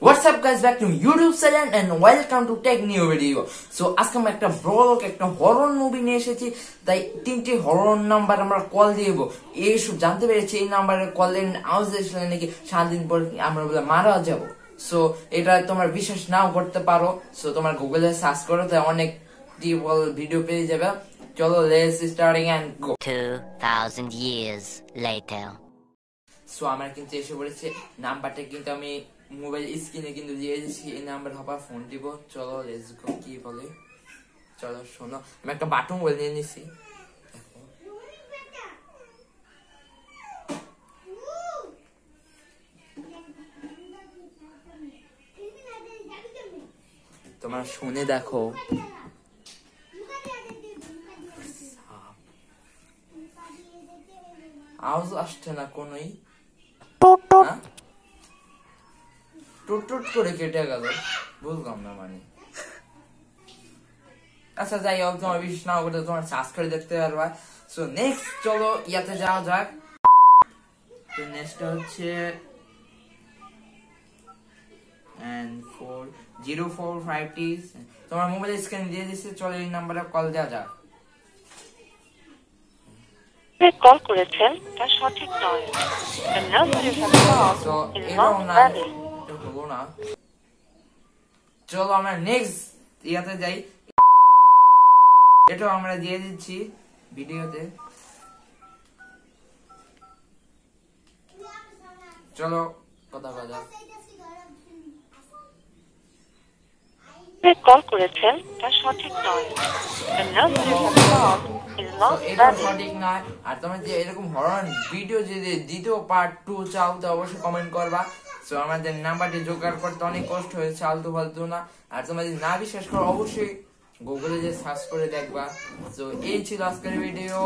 What's up guys, back to YouTube channel and welcome to Tech New Video. So আজকে আমরা একটা blog একটা horror movie নিয়ে এসেছি, তাই তিনটি হরর নাম্বার আমরা কল দিব। এইসব জানতে পেরেছি এই নাম্বারে কল দিন আওয়াজ দিলে নাকি 7 দিন পর আমরা বলে মারা যাব। সো এটা তোমার বিশ্বাস নাও করতে পারো, সো তোমার গুগলে সার্চ করো, তাই অনেক ভিডিও পেয়ে যাবে। চলো let's starting and go. 2000 years later. So আমরা কিন্তু এসে বলেছে, নাম্বারটা কিন্তু আমি মোবাইল স্ক্রিনে কিন্তু দিয়ে দিচ্ছি, এই নাম্বার হবার ফোন দিব। চলো লেটস গো। কি বলে, চলো শোনো, আমি একটা বাটন বলে নিয়ে নিছি। তোমার শুনে দেখো, আওয়াজ আসছে না কোনোই, টুট করে কেটে গেল, বুঝলাম না মানে। আচ্ছা যাই হোক, তোমার বিশ্বাস না করতে তোমার সার্চ করে দেখতে পারবা। সো নেক্সট চলো ইয়াতে যাওয়া যাক। তো নেক্সট হচ্ছে 0450। তোমার মোবাইল স্ক্রিন দিয়ে দিচ্ছে, চলো এই নাম্বারে কল দেওয়া যাক। কল করেছেন তা সঠিক নয়। The number you have called is not valid. চলো আমরা নেক্সট ইয়াতে যাই, এটাও আমরা দিয়ে দিচ্ছি ভিডিওতে। চলো কথা বলা। কল করেছেন তা সঠিক নয়। The number you have called is not এটা valid. সঠিক নয়। আর তোমরা যে এরকম হরর ভিডিও যদি দ্বিতীয় পার্ট 2 চাও তো অবশ্যই কমেন্ট করবা। সো আমাদের নাম্বারটি জোগাড় করতে অনেক কষ্ট হয়েছে, আলতু ফালতু না। আর তোমরা যদি না বিশ্বাস করো অবশ্যই গুগলে যে সার্চ করে দেখবা। তো এই ছিল আজকের ভিডিও।